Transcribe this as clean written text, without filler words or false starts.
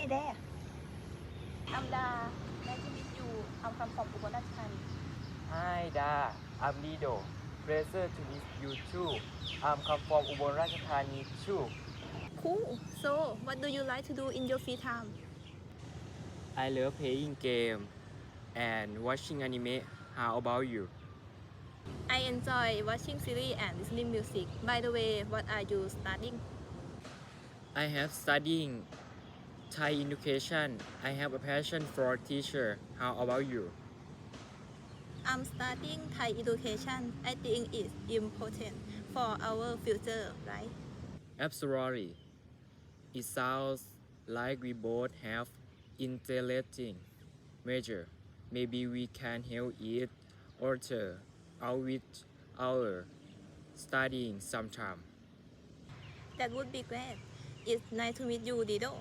there. I'm Da. Nice to meet you. I'm from Ubon Ratchathani. Hi Da, I'm Lido. Pleasure to meet you too. I'm come from Ubon Ratchathani too. Cool. So, what do you like to do in your free time? I love playing game and watching anime. How about you? I enjoy watching series and listening music. By the way, what are you studying? I have studying Thai education. I have a passion for teacher. How about you? I'm studying Thai education. I think it's important for our future, right? Absolutely. It sounds like we both have interesting major. Maybe we can help each other out with our studying sometime. That would be great. It's nice to meet you, Dido.